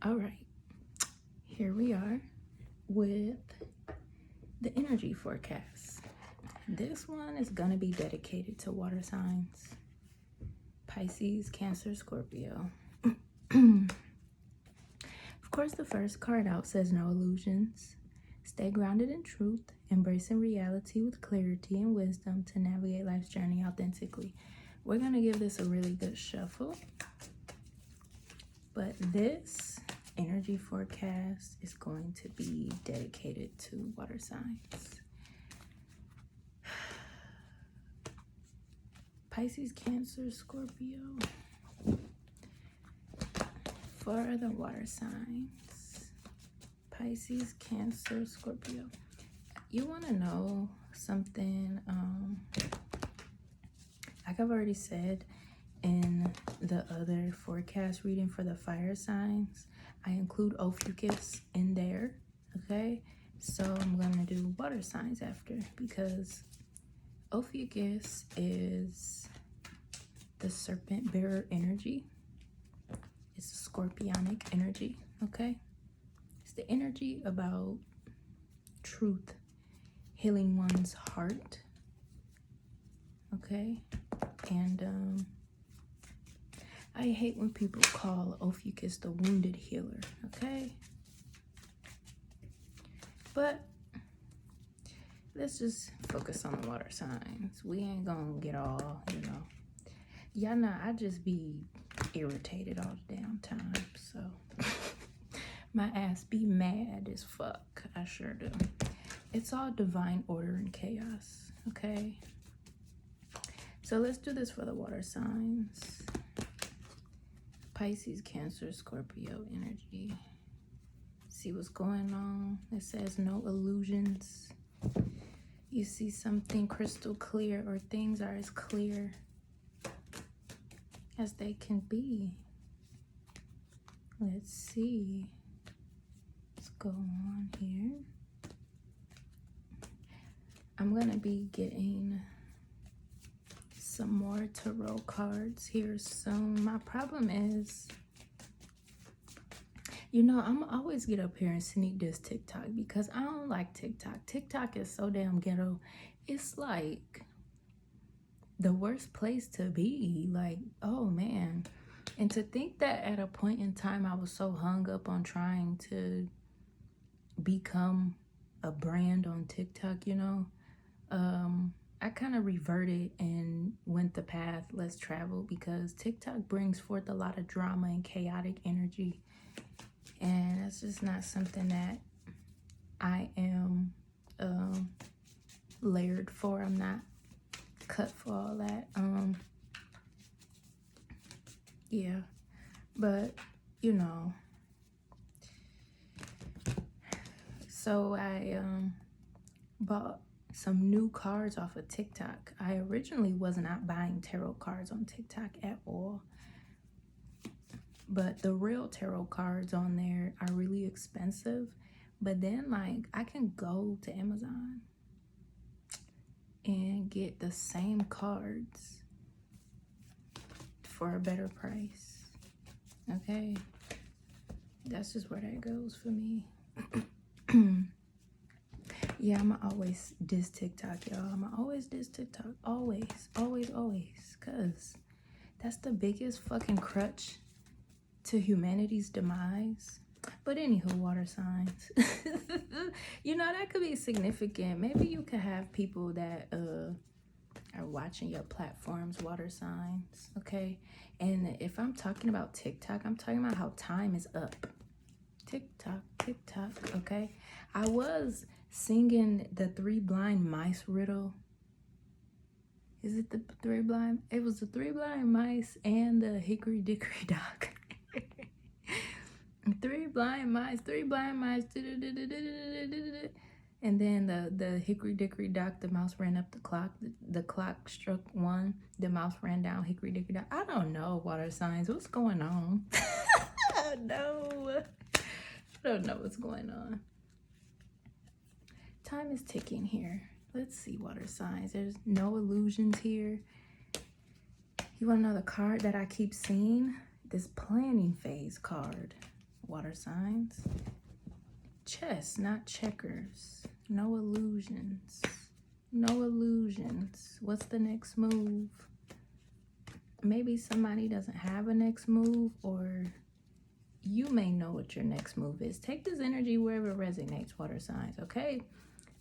All right, here we are with the energy forecast. This one is gonna be dedicated to water signs: Pisces, Cancer, Scorpio. Of course, the first card out says no illusions. Stay grounded in truth, embracing reality with clarity and wisdom to navigate life's journey authentically. We're gonna give this a really good shuffle. But this energy forecast is going to be dedicated to water signs. Pisces, Cancer, Scorpio. For the water signs, Pisces, Cancer, Scorpio. You want to know something? Like I've already said in the other forecast reading for the fire signs, I include Ophiuchus in there, okay? So I'm gonna do water signs after, because Ophiuchus is the serpent bearer energy. It's a scorpionic energy, okay? It's the energy about truth, healing one's heart, okay? And I hate when people call Ophiuchus the wounded healer, okay? But let's just focus on the water signs. We ain't gonna get all, Y'all know I just be irritated all the damn time, so my ass be mad as fuck. I sure do. It's all divine order and chaos, okay? So let's do this for the water signs. Pisces, Cancer, Scorpio energy. See what's going on. It says no illusions. You see something crystal clear, or things are as clear as they can be. Let's see what's going on here. I'm gonna be getting some more tarot cards here soon. My problem is, I'm always get up here and sneak this TikTok because I don't like TikTok. TikTok is so damn ghetto. It's like the worst place to be. Like, oh man. And to think that at a point in time I was so hung up on trying to become a brand on TikTok, I kind of reverted and went the path less traveled, because TikTok brings forth a lot of drama and chaotic energy, and that's just not something that I am layered for. I'm not cut for all that. Yeah, but so I bought some new cards off of TikTok. I originally was not buying tarot cards on TikTok at all, but the real tarot cards on there are really expensive. But then, like, I can go to Amazon and get the same cards for a better price, okay? That's just where that goes for me. Yeah, I'ma always diss TikTok, y'all. I'ma always diss TikTok. Always, always, always. Because that's the biggest fucking crutch to humanity's demise. But anywho, water signs. That could be significant. Maybe you could have people that are watching your platforms, water signs, okay? And if I'm talking about TikTok, I'm talking about how time is up. TikTok, TikTok, okay? I was singing the 3 blind mice riddle. Is it the 3 blind? It was the 3 blind mice and the hickory dickory dock. 3 blind mice, 3 blind mice. And then the hickory dickory dock, the mouse ran up the clock. The clock struck 1. The mouse ran down hickory dickory dock. I don't know, water signs. What's going on? I don't know what's going on. Time is ticking here. Let's see, water signs. There's no illusions here. You want to know the card that I keep seeing? This planning phase card. water signs. Chess, not checkers. No illusions. No illusions. What's the next move? Maybe somebody doesn't have a next move, or you may know what your next move is. Take this energy wherever it resonates, water signs, okay?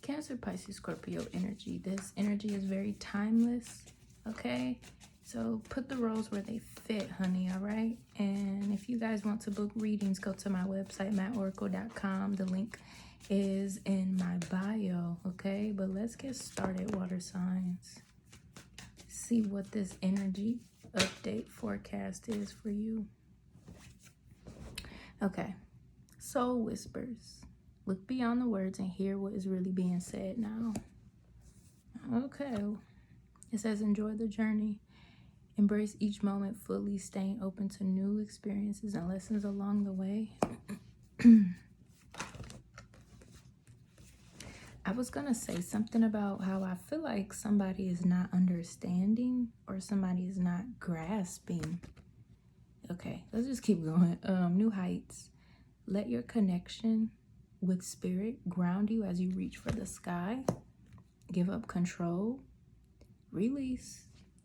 Cancer, Pisces, Scorpio energy. This energy is very timeless, okay? So put the roles where they fit, honey, all right? And if you guys want to book readings, go to my website, maadoracle.com. The link is in my bio, okay? But let's get started, water signs. See what this energy update forecast is for you. Okay, soul whispers. Look beyond the words and hear what is really being said now. Okay, it says enjoy the journey. Embrace each moment fully, staying open to new experiences and lessons along the way. I was going to say something about how I feel like somebody is not understanding or somebody is not grasping. Okay, let's just keep going. New heights. Let your connection with spirit ground you as you reach for the sky. Give up control. Release.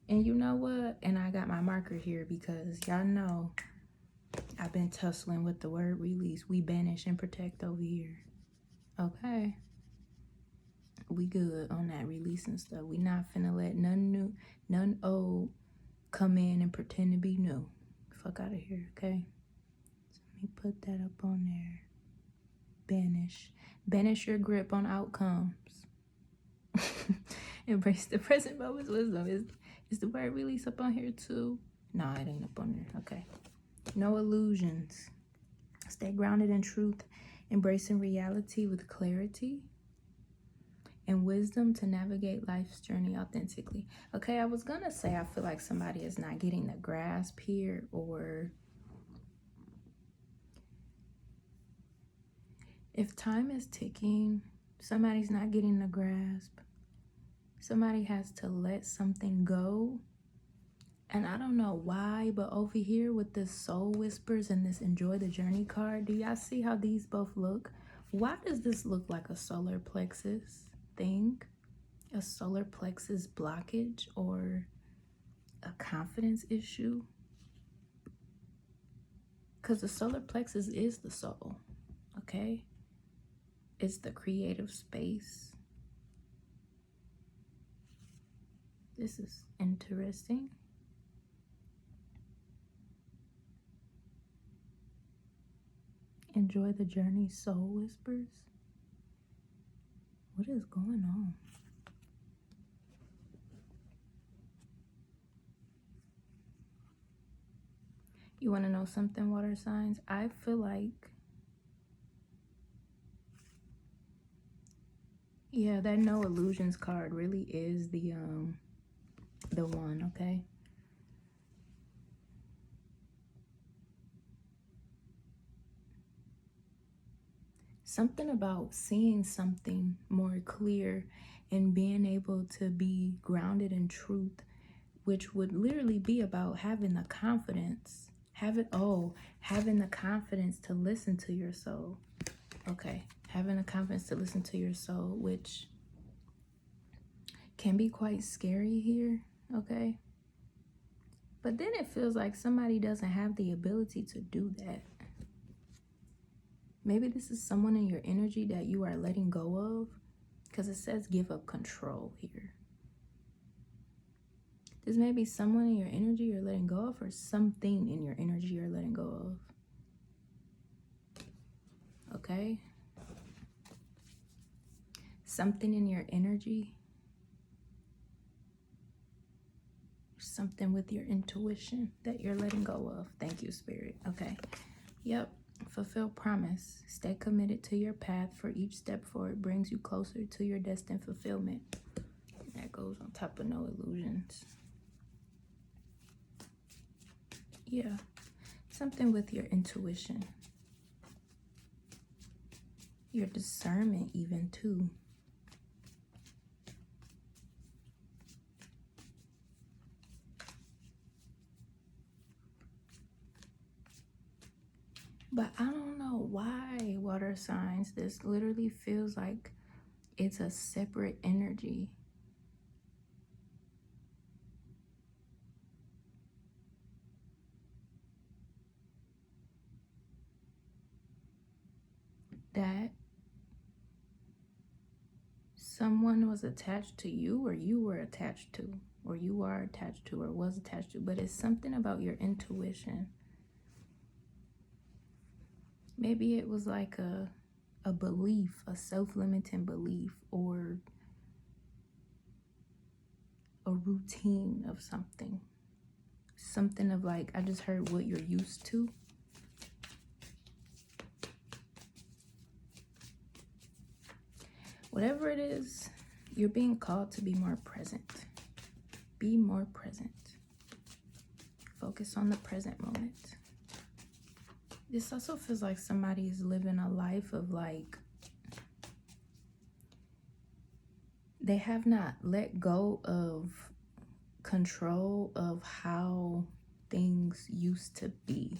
And you know what? And I got my marker here because y'all know I've been tussling with the word release. We banish and protect over here. Okay. We good on that releasing stuff. We not finna let none new, none old come in and pretend to be new. Fuck out of here, okay? So let me put that up on there. Banish. Banish your grip on outcomes. Embrace the present moment's wisdom. Is the word release up on here too? No, it ain't up on there. Okay. No illusions. Stay grounded in truth. Embracing reality with clarity and wisdom to navigate life's journey authentically. Okay, I was gonna say I feel like somebody is not getting the grasp here, or if time is ticking, somebody's not getting the grasp. Somebody has to let something go. And I don't know why, but over here with this soul whispers and this enjoy the journey card, do y'all see how these both look? Why does this look like a solar plexus thing? A solar plexus blockage or a confidence issue? Because the solar plexus is the soul, okay? It's the creative space. This is interesting. Enjoy the journey, soul whispers. What is going on? You want to know something, water signs? I feel like, yeah, that no illusions card really is the one, okay? Something about seeing something more clear and being able to be grounded in truth, which would literally be about having the confidence, having the confidence to listen to your soul. Okay, having the confidence to listen to your soul, which can be quite scary here, okay? But then it feels like somebody doesn't have the ability to do that. Maybe this is someone in your energy that you are letting go of, because it says give up control here. This may be someone in your energy you're letting go of, or something in your energy you're letting go of. Okay? Something in your energy. Something with your intuition that you're letting go of. Thank you, Spirit. Okay. Yep. Fulfill promise. Stay committed to your path, for each step forward brings you closer to your destined fulfillment. That goes on top of no illusions. Yeah. Something with your intuition. Your discernment even too. But I don't know why, water signs. This literally feels like it's a separate energy. That someone was attached to you, or you were attached to, or you are attached to, or was attached to. But it's something about your intuition. Maybe it was like a belief, a self-limiting belief, or a routine of something. Something of like, I just heard what you're used to. Whatever it is, you're being called to be more present. Be more present. Focus on the present moment. This also feels like somebody is living a life of like, they have not let go of control of how things used to be.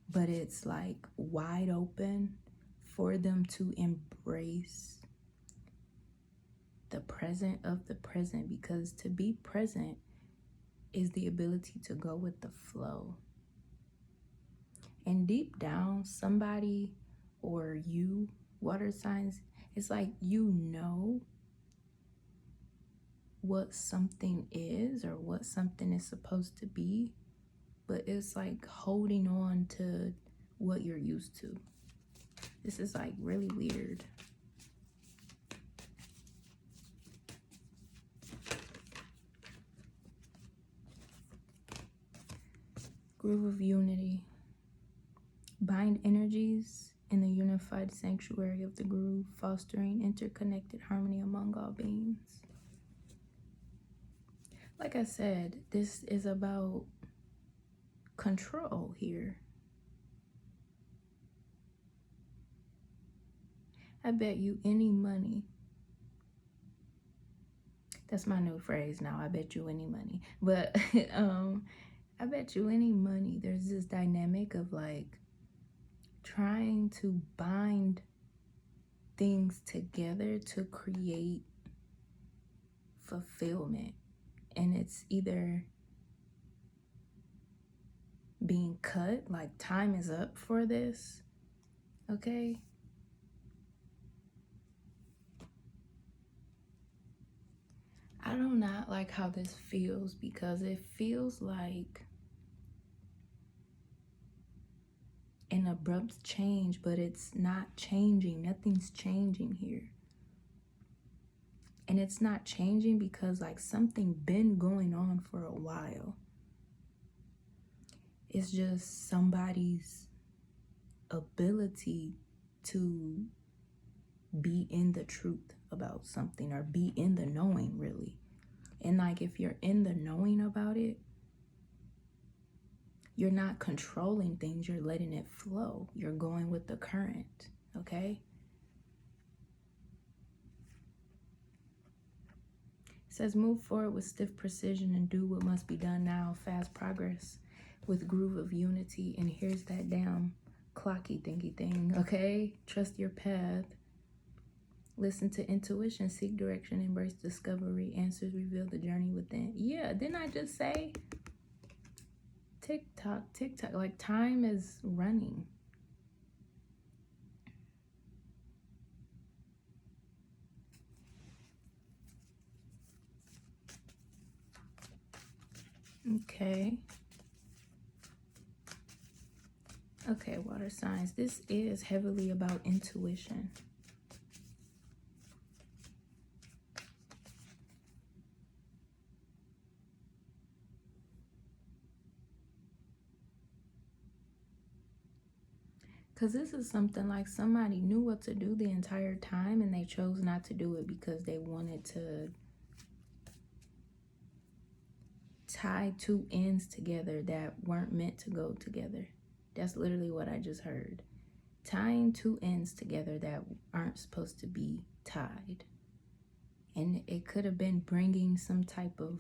But it's like wide open for them to embrace the present of the present, because to be present is the ability to go with the flow. And deep down, somebody or you, water signs, it's like you know what something is or what something is supposed to be, but it's like holding on to what you're used to. This is like really weird. Groove of unity. Bind energies in the unified sanctuary of the groove, fostering interconnected harmony among all beings. Like I said, this is about control here. I bet you any money. That's my new phrase now. I bet you any money. But I bet you any money there's this dynamic of like trying to bind things together to create fulfillment. And it's either being cut, like time is up for this, okay? I do not like how this feels, because it feels like an abrupt change, but it's not changing. Nothing's changing here. And it's not changing because like something been going on for a while. It's just somebody's ability to be in the truth about something, or be in the knowing, really. And like if you're in the knowing about it, you're not controlling things, you're letting it flow. You're going with the current, okay? It says move forward with stiff precision and do what must be done now. Fast progress with groove of unity. And here's that damn clocky thingy thing, okay? Trust your path. Listen to intuition, seek direction, embrace discovery. Answers reveal the journey within. Yeah, didn't I just say? Tick tock, like time is running. Okay. Okay, water signs. This is heavily about intuition. Because this is something like somebody knew what to do the entire time and they chose not to do it because they wanted to tie two ends together that weren't meant to go together. That's literally what I just heard. Tying two ends together that aren't supposed to be tied. And it could have been bringing some type of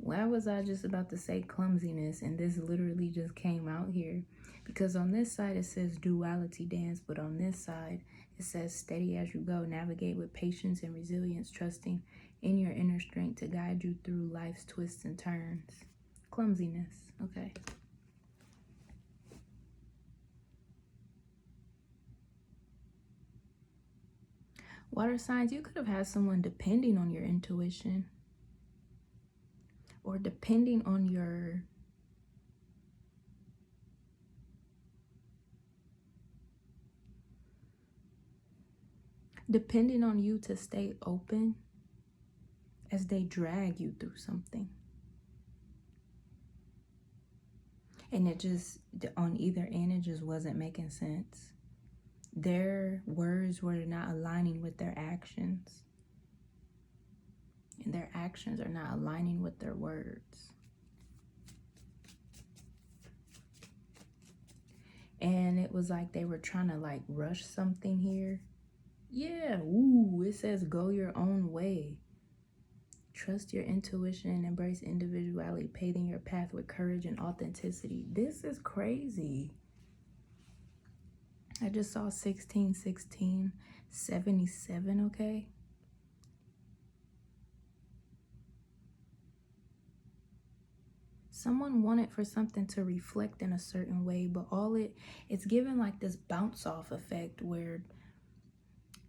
Why was I just about to say clumsiness and this literally just came out here? Because on this side it says duality dance, but on this side it says steady as you go, navigate with patience and resilience, trusting in your inner strength to guide you through life's twists and turns. Clumsiness, okay. Water signs, you could have had someone depending on your intuition or depending on your you to stay open as they drag you through something. And it just, on either end, it just wasn't making sense. Their words were not aligning with their actions. And their actions are not aligning with their words. And it was like they were trying to like rush something here. Yeah, ooh, it says go your own way. Trust your intuition and embrace individuality, paving your path with courage and authenticity. This is crazy. I just saw 16/16/77, okay? Someone wanted for something to reflect in a certain way, but it's given like this bounce off effect where,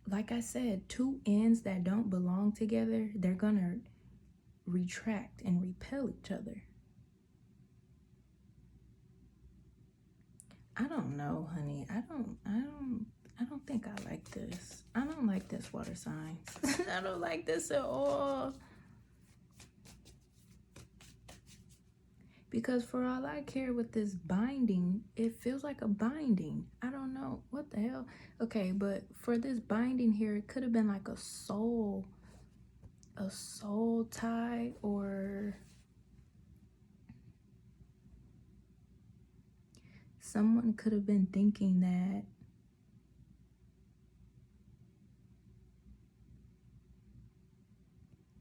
like I said, two ends that don't belong together, they're gonna retract and repel each other. I don't know, honey. I don't think I like this. I don't like this, water signs. I don't like this at all. Because for all I care with this binding, it feels like a binding. I don't know. What the hell? Okay, but for this binding here, it could have been like a soul tie, or someone could have been thinking that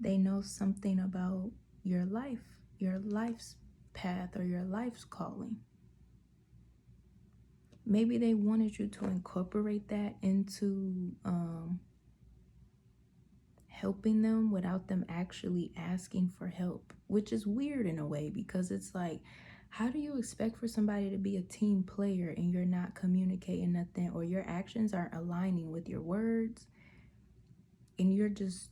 they know something about your life, your life's path, or your life's calling. Maybe they wanted you to incorporate that into helping them without them actually asking for help, which is weird in a way, because it's like, how do you expect for somebody to be a team player and you're not communicating nothing, or your actions aren't aligning with your words and you're just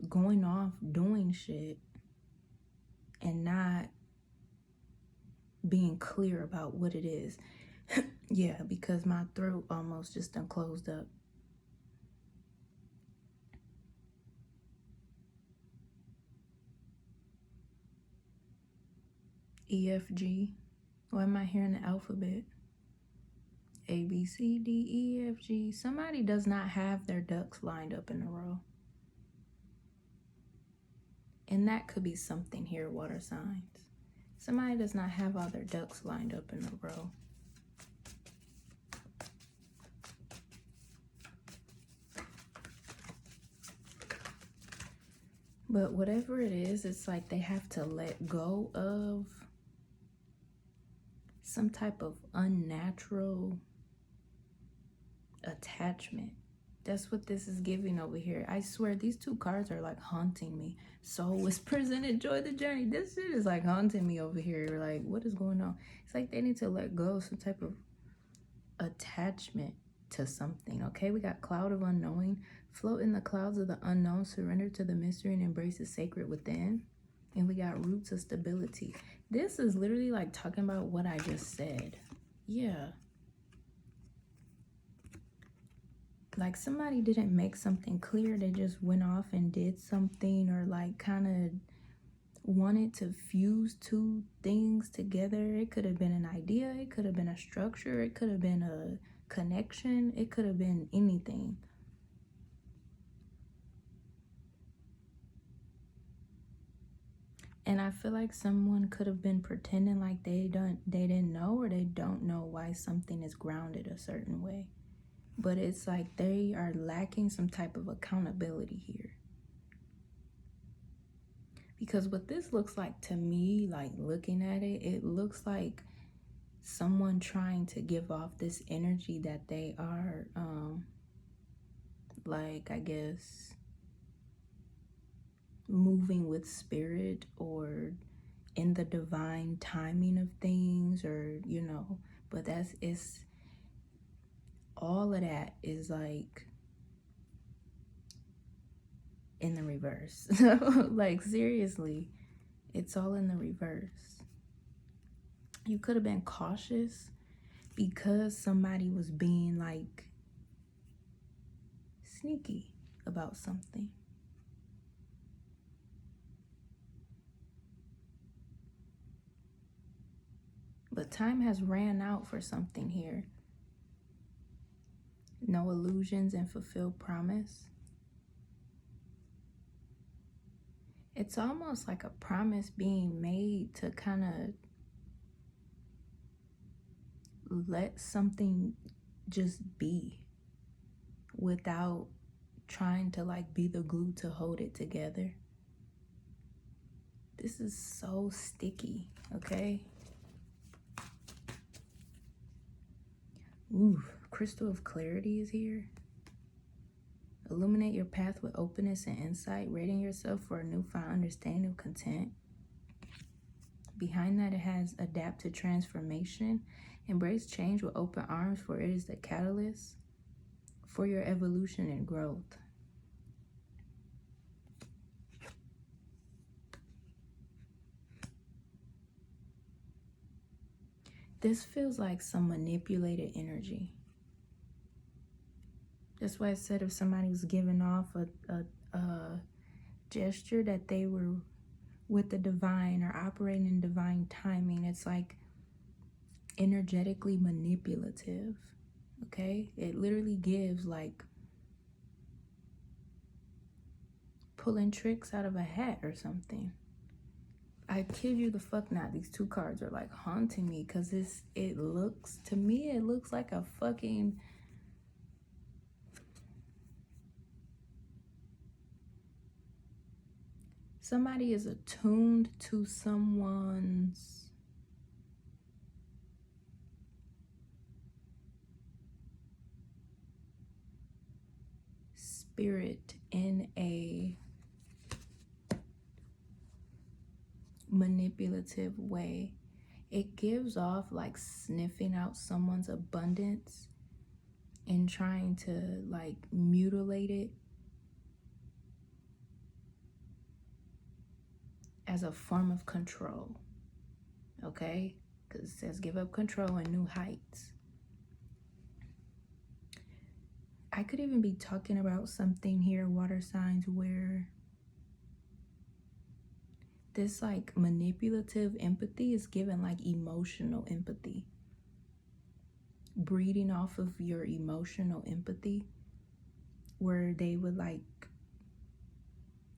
going off doing shit and not being clear about what it is? Yeah, because my throat almost just done closed up. EFG. Why am I hearing the alphabet? A, B, C, D, E, F, G. Somebody does not have their ducks lined up in a row. And that could be something here, water signs. Somebody does not have all their ducks lined up in a row. But whatever it is, it's like they have to let go of some type of unnatural attachment. That's what this is giving over here. I swear, these two cards are like haunting me. Soul whispers and enjoy the journey. This shit is like haunting me over here. Like, what is going on? It's like they need to let go of some type of attachment to something, okay? We got cloud of unknowing. Float in the clouds of the unknown. Surrender to the mystery and embrace the sacred within. And we got roots of stability. This is literally like talking about what I just said. Yeah. Like somebody didn't make something clear. They just went off and did something, or like kind of wanted to fuse two things together. It could have been an idea. It could have been a structure. It could have been a connection. It could have been anything. And I feel like someone could have been pretending like they didn't know, or they don't know why something is grounded a certain way. But it's like they are lacking some type of accountability here. Because what this looks like to me, like looking at it, it looks like someone trying to give off this energy that they are, like, I guess, moving with spirit or in the divine timing of things, or, you know, but it's all of that is like in the reverse. Like, seriously, it's all in the reverse. You could have been cautious because somebody was being like sneaky about something. But time has ran out for something here. No illusions and fulfilled promise. It's almost like a promise being made to kind of let something just be without trying to like be the glue to hold it together. This is so sticky, okay? Ooh, Crystal of Clarity is here. Illuminate your path with openness and insight, rating yourself for a newfound understanding of content. Behind that, it has adapt to transformation. Embrace change with open arms, for it is the catalyst for your evolution and growth. This feels like some manipulated energy. That's why I said if somebody was giving off a gesture that they were with the divine or operating in divine timing, it's like energetically manipulative, okay? It literally gives like pulling tricks out of a hat or something. I kid you the fuck not, these two cards are like haunting me because it looks, to me, it looks like a fucking... Somebody is attuned to someone's spirit in a manipulative way. It gives off like sniffing out someone's abundance and trying to like mutilate it as a form of control, okay? Because it says give up control and new heights. I could even be talking about something here, water signs, where this like manipulative empathy is given like emotional empathy. Breeding off of your emotional empathy, where they would like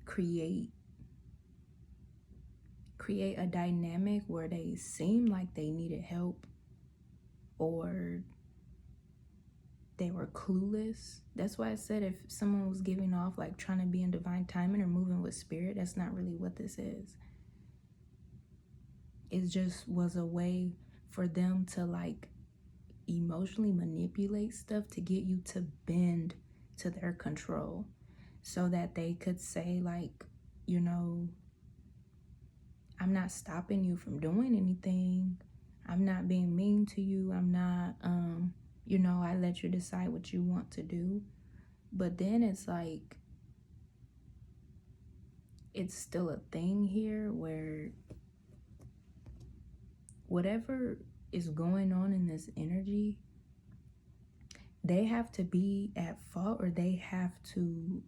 create a dynamic where they seem like they needed help or they were clueless. That's why I said if someone was giving off like trying to be in divine timing or moving with spirit, that's not really what this is. It just was a way for them to like emotionally manipulate stuff to get you to bend to their control so that they could say like, you know, I'm not stopping you from doing anything. I'm not being mean to you. I'm not, you know, I let you decide what you want to do. But then it's like, it's still a thing here where whatever is going on in this energy, they have to be at fault or they have to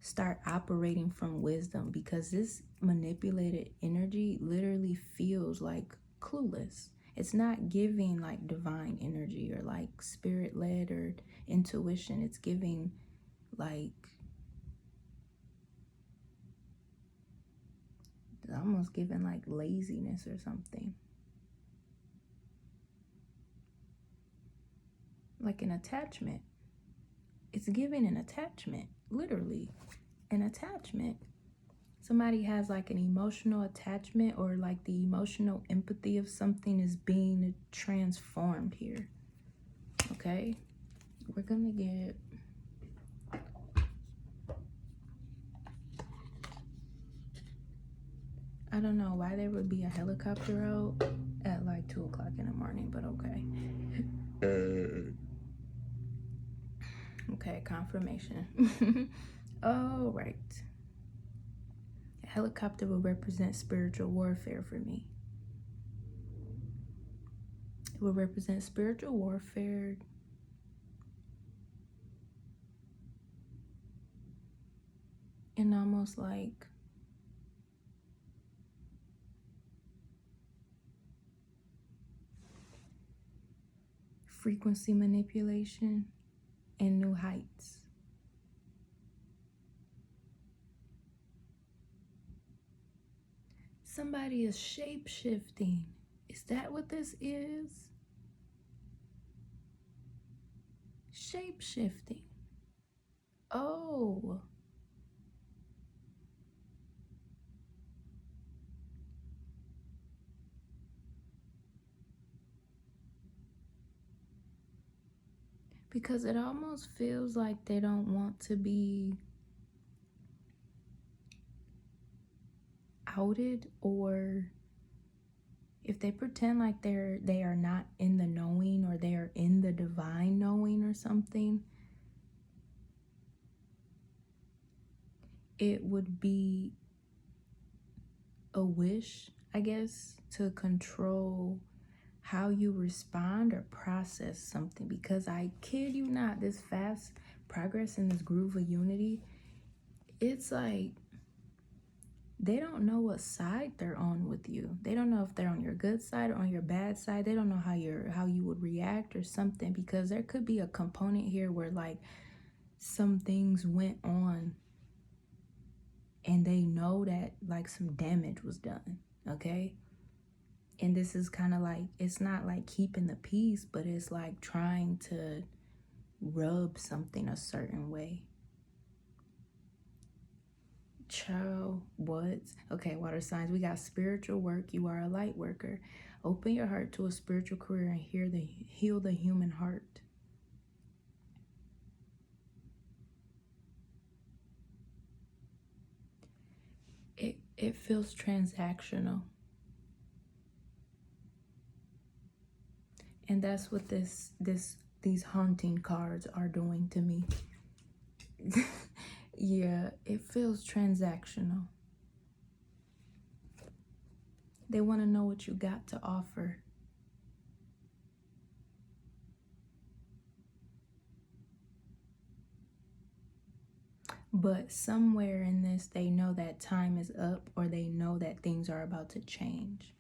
start operating from wisdom, because this manipulated energy literally feels like clueless. It's not giving like divine energy or like spirit-led or intuition. It's giving like, it's almost giving like laziness or something. Like an attachment. It's giving an attachment, literally an attachment. Somebody has like an emotional attachment, or like the emotional empathy of something is being transformed here. Okay, we're gonna get I don't know why there would be a helicopter out at like 2 o'clock in the morning, but okay. Okay, confirmation. All right. A helicopter will represent spiritual warfare for me. It will represent spiritual warfare. And almost like frequency manipulation and new heights. Somebody is shape-shifting. Is that what this is? Shape-shifting. Oh. Because it almost feels like they don't want to be outed, or if they pretend like they are not in the knowing, or they are in the divine knowing or something, it would be a wish, I guess, to control how you respond or process something. Because I kid you not, this fast progress in this groove of unity, it's like they don't know what side they're on with you. They don't know if they're on your good side or on your bad side. They don't know how you would react or something, because there could be a component here where like some things went on and they know that like some damage was done, okay? And this is kind of like, it's not like keeping the peace, but it's like trying to rub something a certain way. Child, what? Okay, water signs. We got spiritual work. You are a light worker. Open your heart to a spiritual career and heal the human heart. It feels transactional. And that's what these haunting cards are doing to me. Yeah, it feels transactional. They want to know what you got to offer. But somewhere in this, they know that time is up, or they know that things are about to change,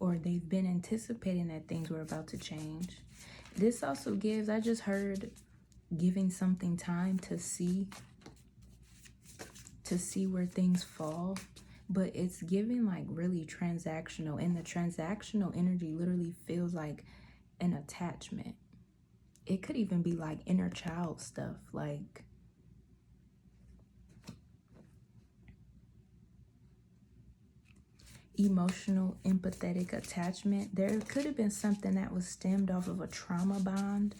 or they've been anticipating that things were about to change. This also gives, I just heard, giving something time to see where things fall. But it's giving like really transactional, and the transactional energy literally feels like an attachment. It could even be like inner child stuff, like emotional, empathetic attachment. There could have been something that was stemmed off of a trauma bond,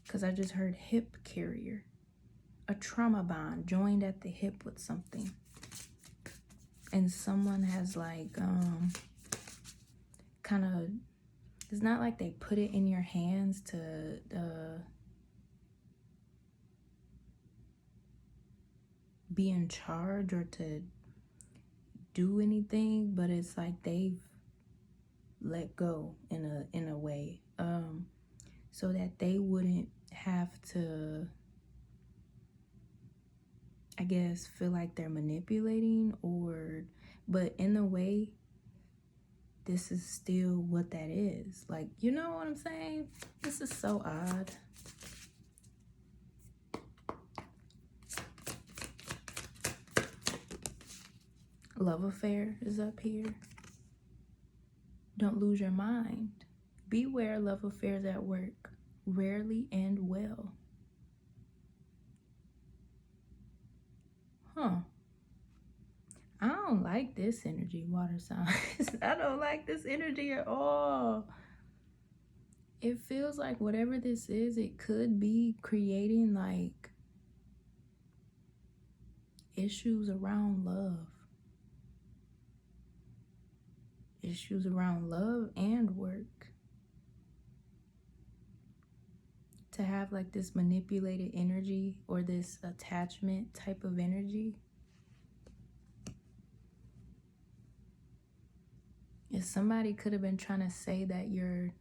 because I just heard hip carrier. A trauma bond joined at the hip with something. And someone has like, kind of, it's not like they put it in your hands to be in charge or to do anything, but it's like they've let go in a way, so that they wouldn't have to, I guess, feel like they're manipulating, or, but in a way, this is still what that is. Like, you know what I'm saying? This is so odd. Love affair is up here. Don't lose your mind. Beware love affairs at work. Rarely end well. Huh. I don't like this energy, water signs. I don't like this energy at all. It feels like whatever this is, it could be creating like issues around love. Issues around love and work. To have like this manipulated energy or this attachment type of energy. If somebody could have been trying to say that your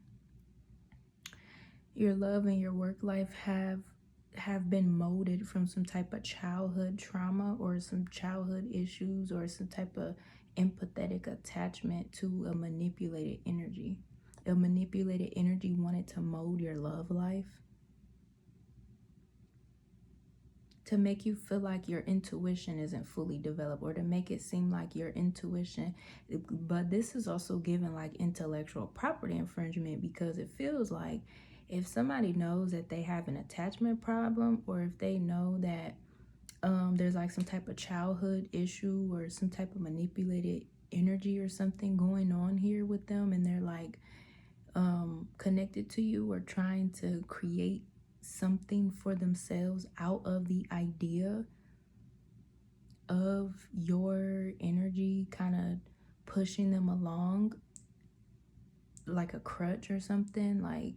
love and your work life have been molded from some type of childhood trauma or some childhood issues or some type of empathetic attachment to a manipulated energy. A manipulated energy wanted to mold your love life to make you feel like your intuition isn't fully developed, or to make it seem like your intuition. But this is also given like intellectual property infringement, because it feels like if somebody knows that they have an attachment problem, or if they know that there's like some type of childhood issue or some type of manipulated energy or something going on here with them, and they're like connected to you or trying to create something for themselves out of the idea of your energy kind of pushing them along like a crutch or something, like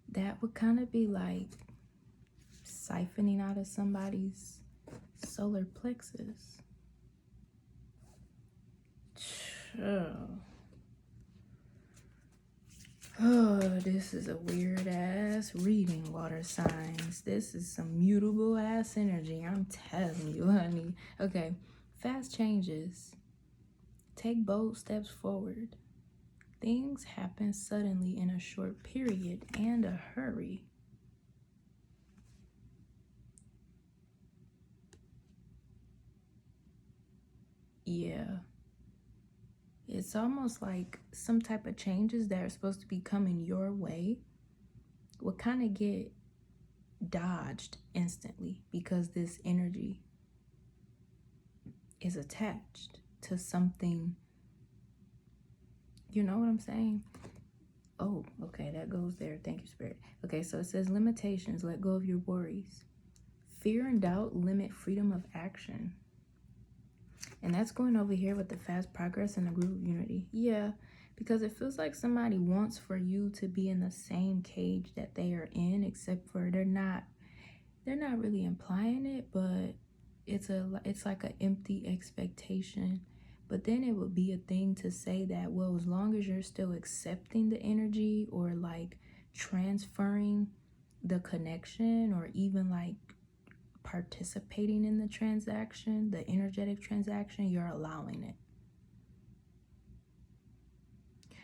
that would kind of be like siphoning out of somebody's solar plexus. Oh, this is a weird ass reading, water signs. This is some mutable ass energy, I'm telling you, honey. Okay, fast changes. Take bold steps forward. Things happen suddenly in a short period and a hurry. Yeah. It's almost like some type of changes that are supposed to be coming your way will kind of get dodged instantly, because this energy is attached to something. You know what I'm saying? Oh, okay, that goes there. Thank you, Spirit. Okay, so it says limitations. Let go of your worries. Fear and doubt limit freedom of action. And that's going over here with the fast progress and the groove of unity. Yeah, because it feels like somebody wants for you to be in the same cage that they are in, except for they're not really implying it, but it's like an empty expectation. But then it would be a thing to say that, well, as long as you're still accepting the energy or like transferring the connection, or even like participating in the transaction, the energetic transaction, you're allowing it.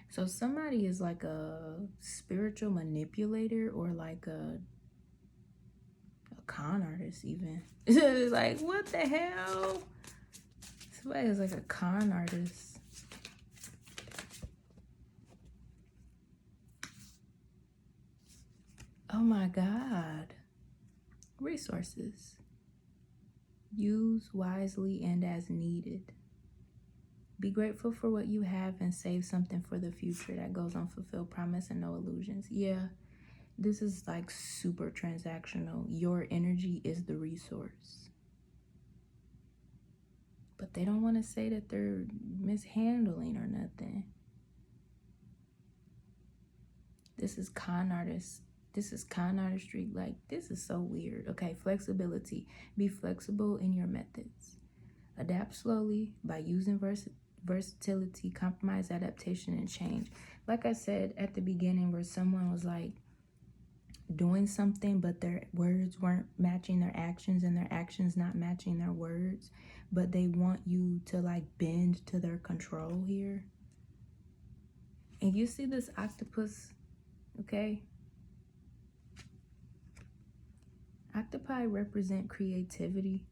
So somebody is like a spiritual manipulator, or like a con artist even. Like, what the hell? Somebody is like a con artist. Oh my God. Resources. Use wisely and as needed. Be grateful for what you have and save something for the future. That goes on fulfill promise and no illusions. Yeah, this is like super transactional. Your energy is the resource. But they don't want to say that they're mishandling or nothing. This is con artist. This is con artistry. Like, this is so weird. Okay, flexibility. Be flexible in your methods. Adapt slowly by using versatility, compromise, adaptation, and change. Like I said at the beginning, where someone was like doing something, but their words weren't matching their actions, and their actions not matching their words, but they want you to like bend to their control here. And you see this octopus, okay? Octopi represent creativity.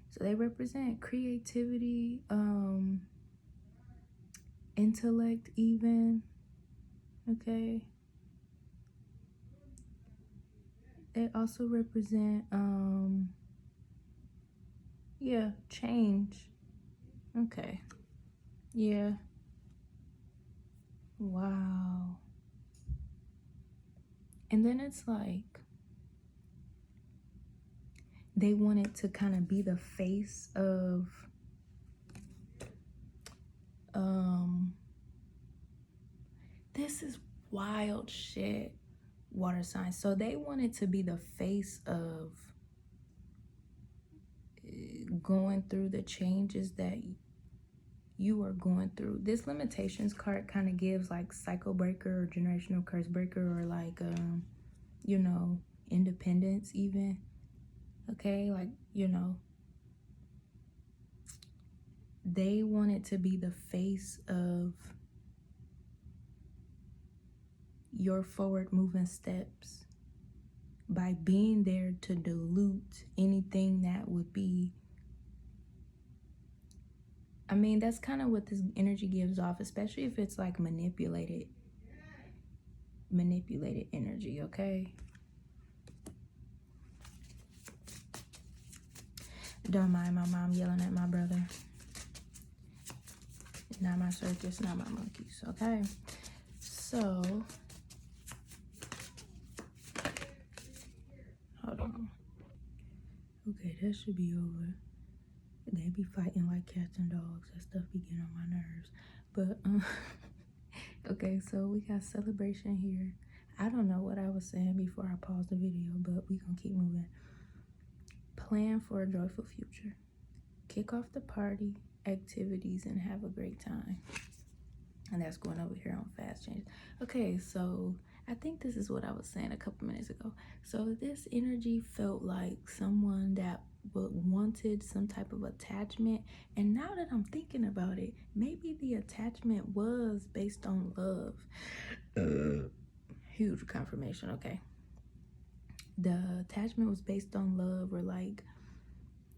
So they represent creativity, intellect even, okay? they also represent, yeah, change. Okay. Yeah. Wow. And then it's like, they wanted to kind of be the face of, this is wild shit, water signs. So they wanted to be the face of going through the changes that you are going through. This limitations card kind of gives like cycle breaker or generational curse breaker, or like, you know, independence even. Okay, like, you know, they wanted to be the face of your forward moving steps by being there to dilute anything that would be, I mean, that's kind of what this energy gives off, especially if it's like manipulated energy, okay? Don't mind my mom yelling at my brother. Not my circus, not my monkeys, okay? So, hold on. Okay, that should be over. They be fighting like cats and dogs. That stuff be getting on my nerves. But, okay, so we got celebration here. I don't know what I was saying before I paused the video, but we gonna keep moving. Plan for a joyful future. Kick off the party, activities, and have a great time. And that's going over here on fast change. Okay, so I think this is what I was saying a couple minutes ago. So this energy felt like someone that wanted some type of attachment. And now that I'm thinking about it, maybe the attachment was based on love. Huge confirmation, okay. The attachment was based on love, or like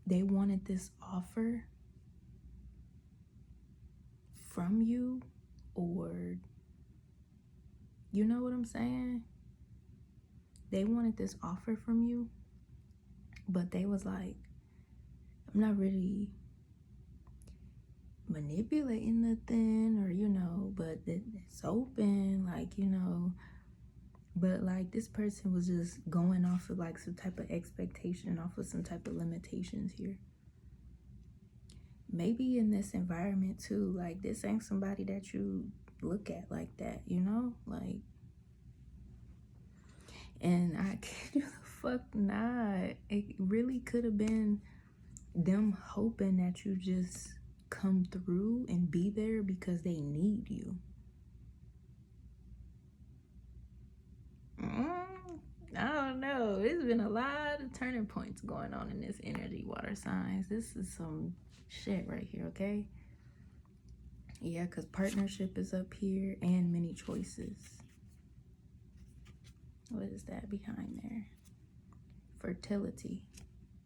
they wanted this offer from you, or you know what I'm saying? They wanted this offer from you, but they was like, I'm not really manipulating nothing, or, you know, but it's open, like, you know. But like this person was just going off of like some type of expectation, off of some type of limitations here. Maybe in this environment too, like this ain't somebody that you look at like that, you know, like. And I kid you the fuck not, it really could have been them hoping that you just come through and be there because they need you. I don't know. There's been a lot of turning points going on in this energy, water signs. This is some shit right here, okay? Yeah, because partnership is up here and many choices. What is that behind there? Fertility.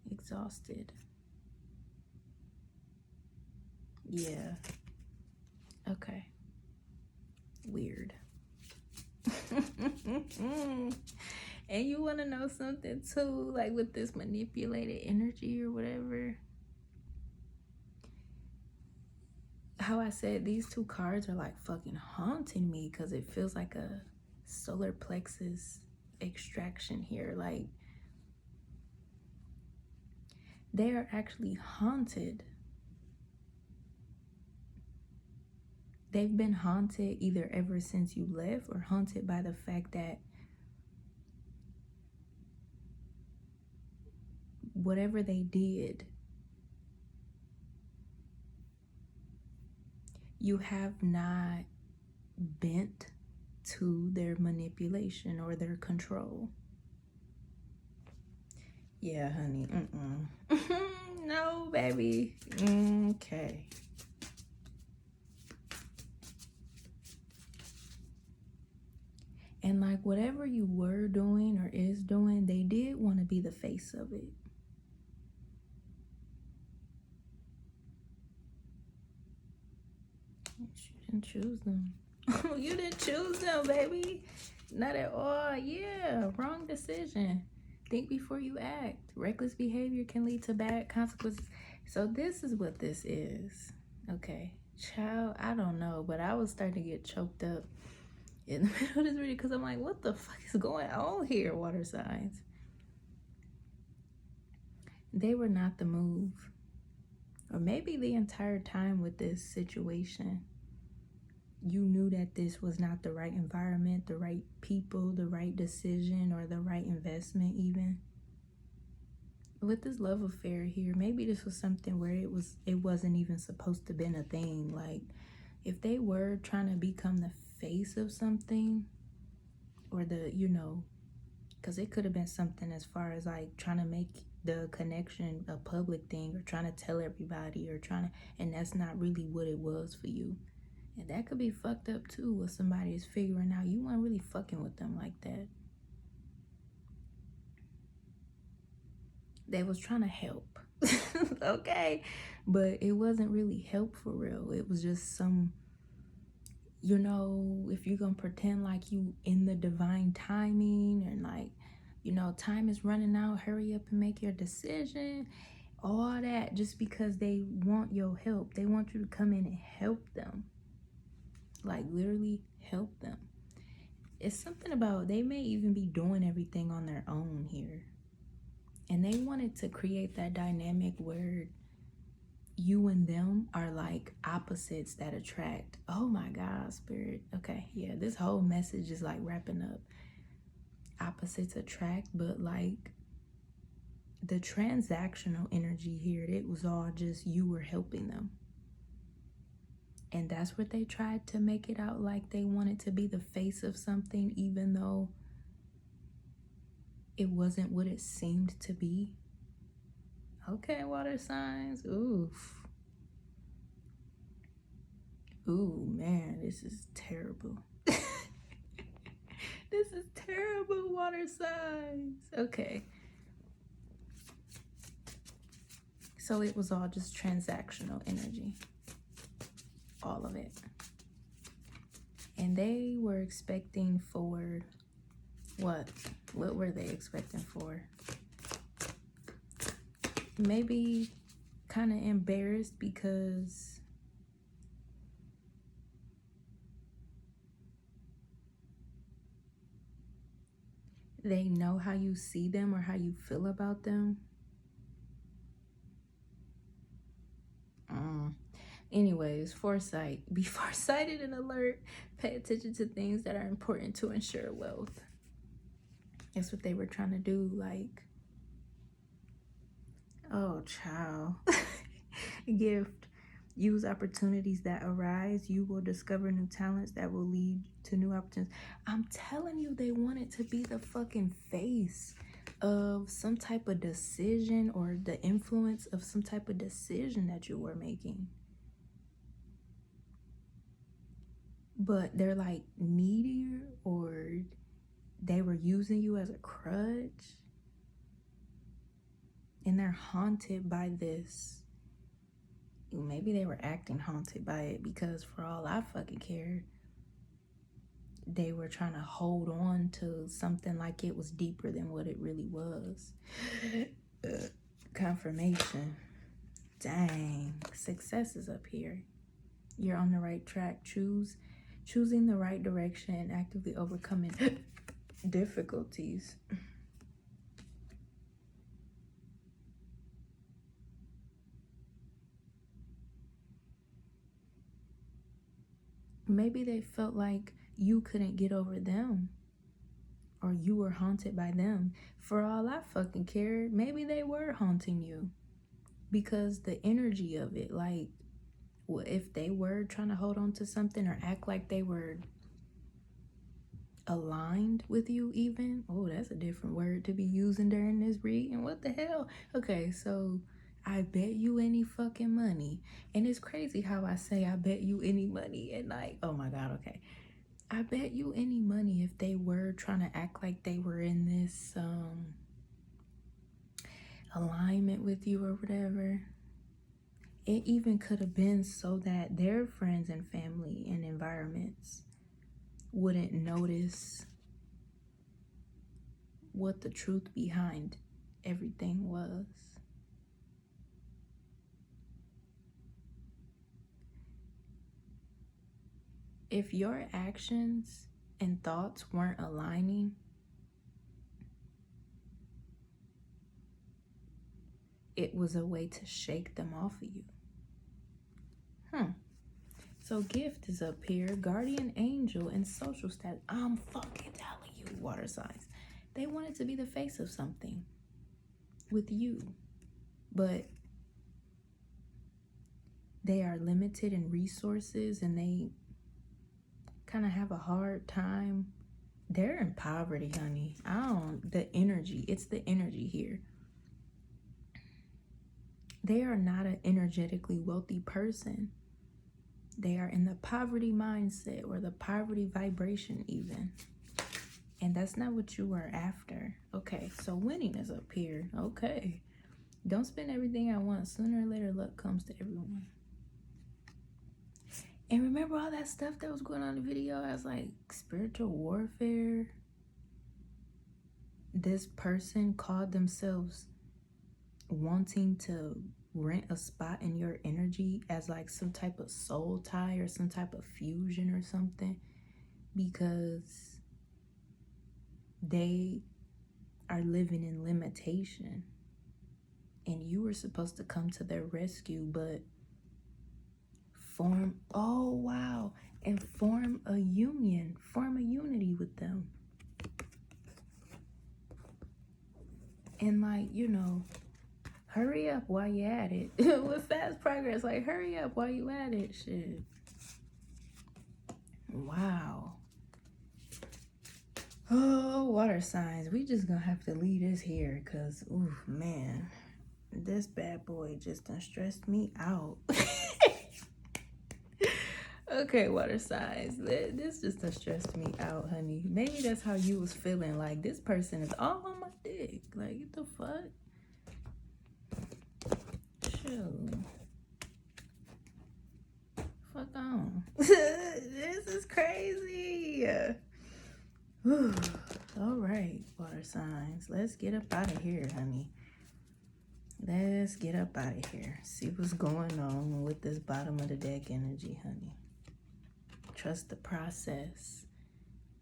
Exhausted. Yeah. Okay. Weird. And you want to know something too, like with this manipulated energy or whatever, how I said these two cards are like fucking haunting me, because it feels like a solar plexus extraction here. Like they are actually haunted. They've been haunted either ever since you left, or haunted by the fact that whatever they did, you have not bent to their manipulation or their control. Yeah, honey. No, baby. Okay. And like whatever you were doing or is doing, they did want to be the face of it. You didn't choose them. You didn't choose them, baby. Not at all. Yeah, wrong decision. Think before you act. Reckless behavior can lead to bad consequences. So this is what this is. Okay. Child, I don't know, but I was starting to get choked up in the middle of this video because I'm like, what the fuck is going on here, water signs? They were not the move. Or maybe the entire time with this situation, you knew that this was not the right environment, the right people, the right decision, or the right investment even. With this love affair here, maybe this was something where it wasn't even supposed to been a thing. Like, if they were trying to become the face of something, or the, you know, because it could have been something as far as like trying to make the connection a public thing, or trying to tell everybody, or trying to, and that's not really what it was for you. And that could be fucked up too, with somebody is figuring out you weren't really fucking with them like that. They was trying to help. Okay, but it wasn't really help for real. It was just some, you know, if you're gonna pretend like you in the divine timing, and like, you know, time is running out, hurry up and make your decision, all that, just because they want your help. They want you to come in and help them, like literally help them. It's something about, they may even be doing everything on their own here, and they wanted to create that dynamic where you and them are like opposites that attract. Oh my God, spirit. Okay, yeah, this whole message is like wrapping up. Opposites attract, but like the transactional energy here, it was all just you were helping them. And that's what they tried to make it out like. They wanted to be the face of something, even though it wasn't what it seemed to be. Okay, water signs. Oof. Ooh, man, this is terrible. This is terrible, water signs. Okay. So it was all just transactional energy. All of it. And they were expecting for what? What were they expecting for? Maybe kind of embarrassed because they know how you see them or how you feel about them. Anyways, foresight. Be farsighted and alert. Pay attention to things that are important to ensure wealth. That's what they were trying to do. Like, oh, child. Gift. Use opportunities that arise. You will discover new talents that will lead to new opportunities. I'm telling you, they wanted to be the fucking face of some type of decision, or the influence of some type of decision that you were making. But they're like needier, or they were using you as a crutch. And they're haunted by this. Maybe they were acting haunted by it, because for all I fucking care, they were trying to hold on to something like it was deeper than what it really was. Confirmation. Dang. Success is up here. You're on the right track. Choosing the right direction and actively overcoming difficulties. Maybe they felt like you couldn't get over them, or you were haunted by them. For all I fucking cared, maybe they were haunting you, because the energy of it, like, if they were trying to hold on to something or act like they were aligned with you even. Oh, that's a different word to be using during this reading. What the hell? Okay, so I bet you any fucking money. And it's crazy how I say I bet you any money at night. Oh my God, okay. I bet you any money if they were trying to act like they were in this alignment with you or whatever. It even could have been so that their friends and family and environments wouldn't notice what the truth behind everything was. If your actions and thoughts weren't aligning, it was a way to shake them off of you. So gift is up here, guardian angel, and social status. I'm fucking telling you, water signs. They wanted to be the face of something with you, but they are limited in resources and they kind of have a hard time. They're in poverty, honey. The energy, it's the energy here. They are not an energetically wealthy person. They are in the poverty mindset or the poverty vibration even. And that's not what you were after. Okay, so winning is up here. Okay. Don't spend everything I want. Sooner or later, luck comes to everyone. And remember all that stuff that was going on in the video? I was like, spiritual warfare. This person called themselves wanting to rent a spot in your energy as like some type of soul tie or some type of fusion or something, because they are living in limitation and you were supposed to come to their rescue, but form a union, form a unity with them. And like, you know, hurry up while you at it. With fast progress, like hurry up while you at it. Shit. Wow. Oh, water signs. We just gonna have to leave this here because, ooh, man, this bad boy just done stressed me out. Okay, water signs. This just done stressed me out, honey. Maybe that's how you was feeling. Like, this person is all on my dick. Like, what the fuck? Shoot. Fuck on. This is crazy. All right, water signs. Let's get up out of here, honey. Let's get up out of here. See what's going on with this bottom of the deck energy, honey. Trust the process.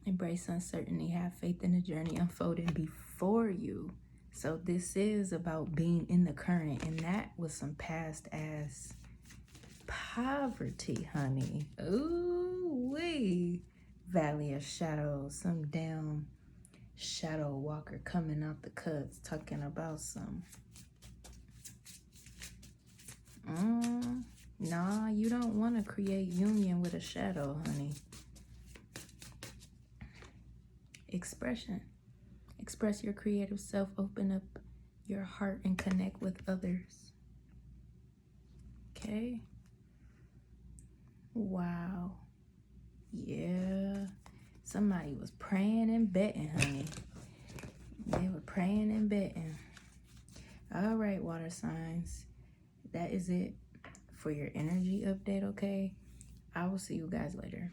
Embrace uncertainty. Have faith in the journey unfolding before you. So this is about being in the current, and that was some past ass poverty, honey. Ooh wee. Valley of shadows. Some damn shadow walker coming out the cuts talking about some. Nah, you don't want to create union with a shadow, honey. Expression. Express your creative self. Open up your heart and connect with others. Okay. Wow. Yeah. Somebody was praying and betting, honey. They were praying and betting. All right, water signs. That is it for your energy update, okay? I will see you guys later.